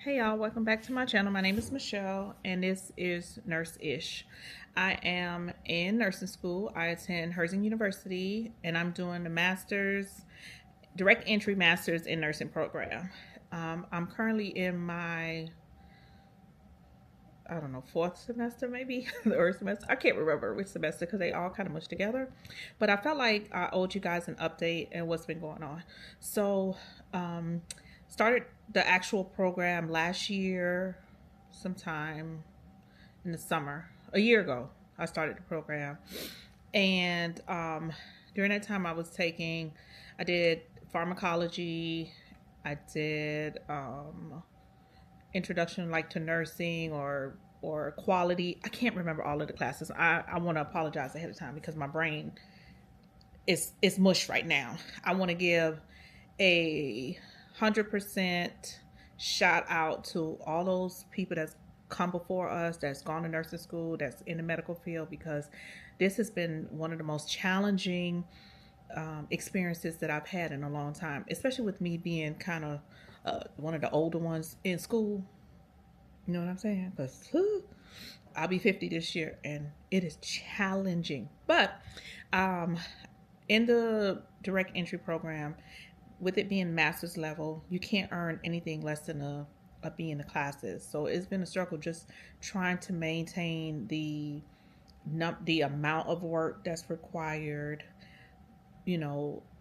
Hey y'all, welcome back to my channel. My name is Michelle and this is Nurse Ish. I am in nursing school. I attend Herzing University and I'm doing the direct entry master's in nursing program. I'm currently in my, I don't know, fourth semester maybe, or semester. I can't remember which semester because they all kind of mushed together. But I felt like I owed you guys an update and what's been going on. So, um, started the actual program last year, sometime in the summer, a year ago. I started the program, and during that time, I did pharmacology, I did introduction like to nursing or quality. I can't remember all of the classes. I want to apologize ahead of time because my brain is mush right now. I want to give a 100% shout out to all those people that's come before us, that's gone to nursing school, that's in the medical field, because this has been one of the most challenging experiences that I've had in a long time, especially with me being kind of one of the older ones in school. You know what I'm saying? Because I'll be 50 this year and it is challenging. But um, in the direct entry program, with it being master's level, you can't earn anything less than a B in the classes. So it's been a struggle just trying to maintain the amount of work that's required.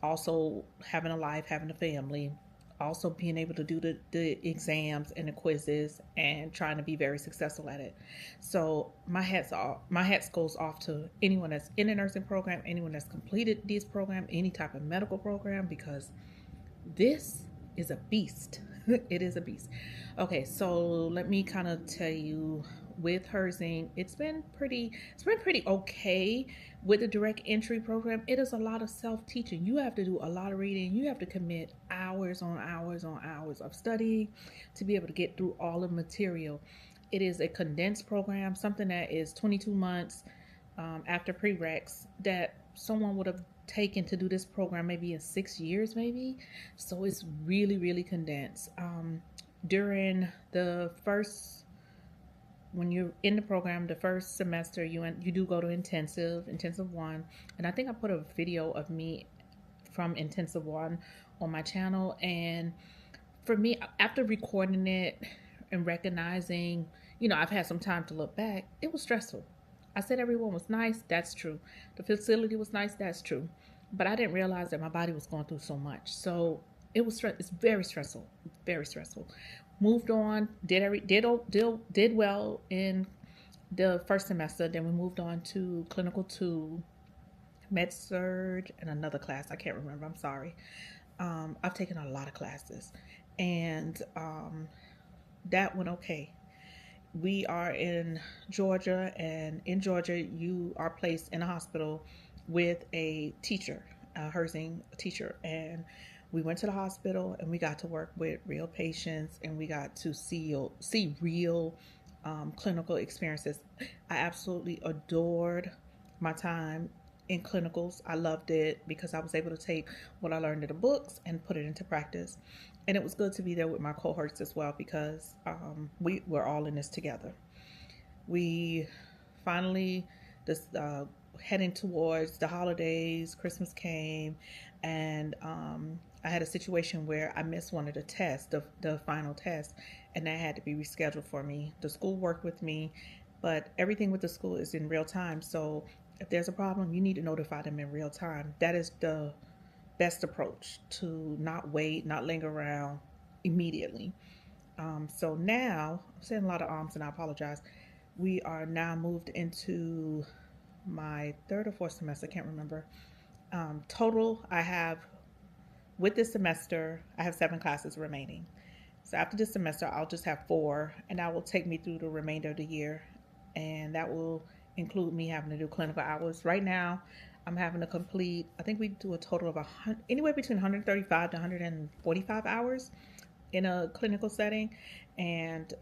Also having a life, having a family, also being able to do the exams and the quizzes and trying to be very successful at it. So my hats goes off to anyone that's in a nursing program, anyone that's completed this program, any type of medical program, because this is a beast. It is a beast. Okay, so let me kind of tell you, with Herzing, it's been pretty okay with the direct entry program. It is a lot of self-teaching. You have to do a lot of reading. You have to commit hours on hours on hours of studying to be able to get through all the material. It is a condensed program, something that is 22 months after prereqs, that someone would have taken to do this program maybe in 6 years, maybe. So it's really, really condensed. During the first, when you're in the program, the first semester, you do go to intensive one, and I think I put a video of me from intensive one on my channel. And for me, after recording it and recognizing, I've had some time to look back, it was stressful. I said everyone was nice, that's true. The facility was nice, that's true. But I didn't realize that my body was going through so much. So it's very stressful, very stressful. Moved on, did well in the first semester. Then we moved on to clinical 2, med surge, and another class. I can't remember. I'm sorry. I've taken a lot of classes, and that went okay. We are in Georgia, and in Georgia, you are placed in a hospital with a teacher, a Herzing teacher, and we went to the hospital and we got to work with real patients and we got to see real clinical experiences. I absolutely adored my time in clinicals. I loved it because I was able to take what I learned in the books and put it into practice. And it was good to be there with my cohorts as well, because we're all in this together. We finally, this heading towards the holidays, Christmas came, and I had a situation where I missed one of the tests, the final test, and that had to be rescheduled for me. The school worked with me, but everything with the school is in real time. So if there's a problem, you need to notify them in real time. That is the best approach, to not wait, not linger around, immediately. So now, I'm saying a lot of and I apologize. We are now moved into my third or fourth semester, I can't remember. Total, with this semester, I have 7 classes remaining. So after this semester, I'll just have 4, and that will take me through the remainder of the year. And that will include me having to do clinical hours. Right now, I'm having to complete, I think we do a total of anywhere between 135 to 145 hours in a clinical setting. And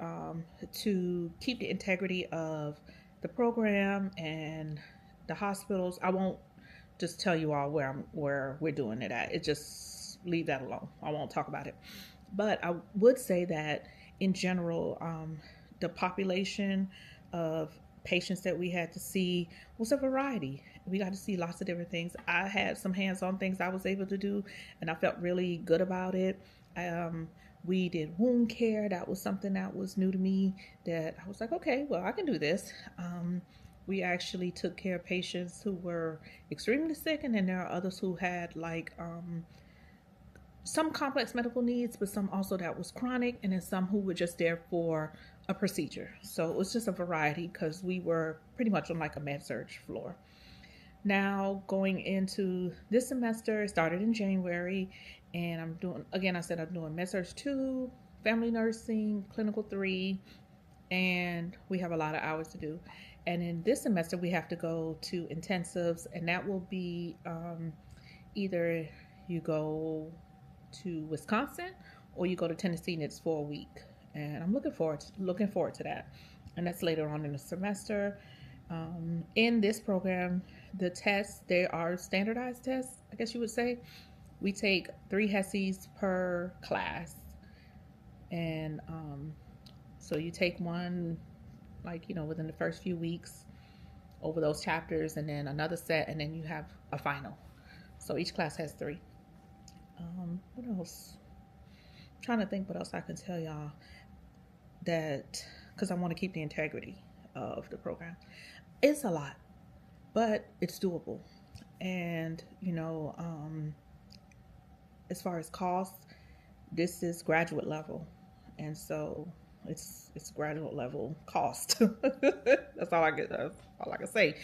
to keep the integrity of the program and the hospitals, I won't just tell you all where we're doing it at. It just leave that alone. I won't talk about it. But I would say that in general, the population of patients that we had to see was a variety. We got to see lots of different things. I had some hands-on things I was able to do, and I felt really good about it. We did wound care. That was something that was new to me, that I was like, okay, well, I can do this. We actually took care of patients who were extremely sick, and then there are others who had like some complex medical needs, but some also that was chronic, and then some who were just there for a procedure. So it was just a variety because we were pretty much on like a med surg floor. Now going into this semester, it started in January, and I'm doing, again, I said I'm doing med surg 2, family nursing, clinical 3, and we have a lot of hours to do. And in this semester, we have to go to intensives, and that will be either you go to Wisconsin or you go to Tennessee, and it's for a week. And I'm looking forward to that. And that's later on in the semester. In this program, the tests, they are standardized tests, I guess you would say. We take 3 HESIs per class. And so you take one, like, within the first few weeks over those chapters, and then another set, and then you have a final. So each class has 3. What else? I'm trying to think what else I can tell y'all, that because I want to keep the integrity of the program. It's a lot, but it's doable. And as far as cost, this is graduate level, and so it's graduate level cost. That's all I can say.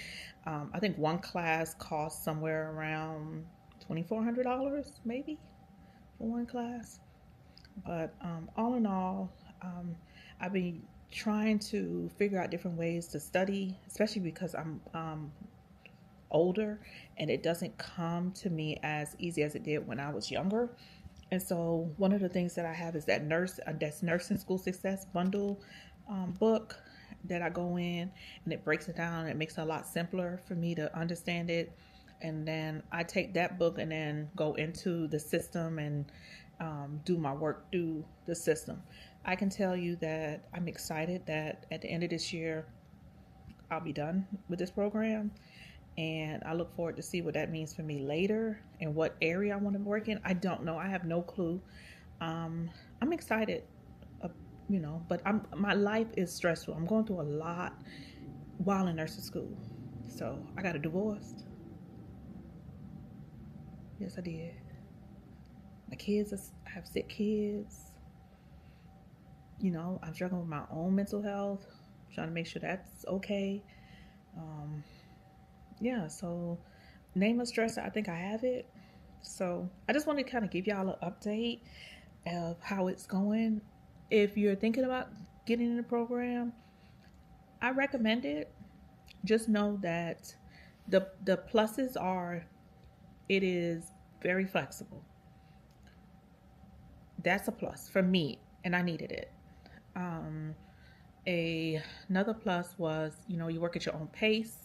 I think one class costs somewhere around $2,400 maybe for one class. But all in all, I've been trying to figure out different ways to study, especially because I'm older, and it doesn't come to me as easy as it did when I was younger. And so one of the things that I have is that's Nursing School Success bundle book that I go in, and it breaks it down. It makes it a lot simpler for me to understand it. And then I take that book and then go into the system and do my work through the system. I can tell you that I'm excited that at the end of this year, I'll be done with this program. And I look forward to see what that means for me later and what area I want to work in. I don't know. I have no clue. I'm excited, but my life is stressful. I'm going through a lot while in nursing school. So I got a divorce. Yes, I did. My kids, I have sick kids. I'm struggling with my own mental health, trying to make sure that's okay. So name a stressor, I think I have it. So I just want to kind of give y'all an update of how it's going. If you're thinking about getting in the program, I recommend it. Just know that the pluses are, it is very flexible. That's a plus for me, and I needed it. Another plus was, you work at your own pace.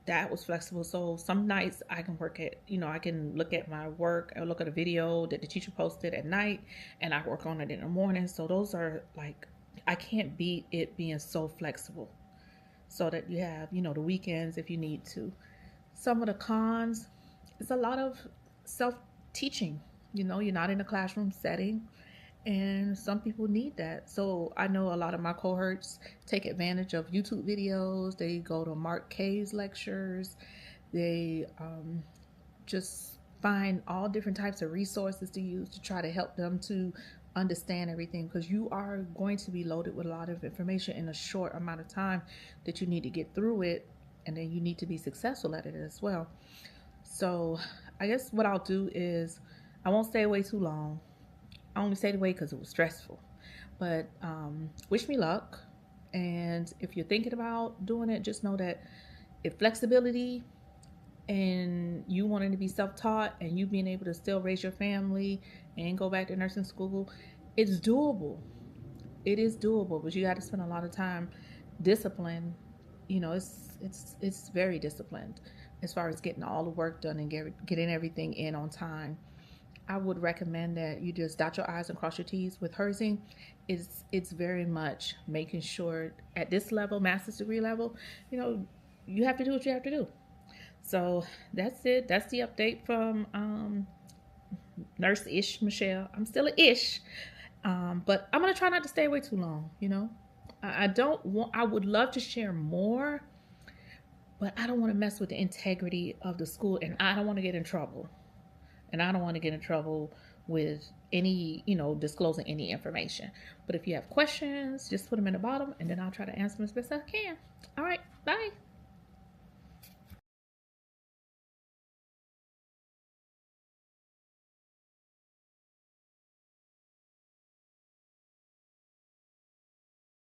That was flexible. So some nights I can work at, I can look at my work or look at a video that the teacher posted at night, and I work on it in the morning. So those are like, I can't beat it being so flexible, so that you have, the weekends if you need to. Some of the cons, it's a lot of self-teaching. You're not in a classroom setting, and some people need that. So I know a lot of my cohorts take advantage of YouTube videos. They go to Mark K's lectures. They just find all different types of resources to use to try to help them to understand everything, because you are going to be loaded with a lot of information in a short amount of time that you need to get through it, and then you need to be successful at it as well. So I guess what I'll do is I won't stay away too long. I only stayed away because it was stressful. But wish me luck. And if you're thinking about doing it, just know that if flexibility and you wanting to be self-taught and you being able to still raise your family and go back to nursing school, it's doable. It is doable, but you got to spend a lot of time disciplined. It's very disciplined as far as getting all the work done and getting everything in on time. I would recommend that you just dot your I's and cross your T's with Herzing. It's very much making sure at this level, master's degree level, you know, you have to do what you have to do. So that's it. That's the update from Nurse Ish Michelle. I'm still a ish, but I'm gonna try not to stay away too long. You know, I don't want. I would love to share more, but I don't want to mess with the integrity of the school, and I don't want to get in trouble. And I don't want to get in trouble with any, disclosing any information. But if you have questions, just put them in the bottom, and then I'll try to answer them as best I can. All right, bye.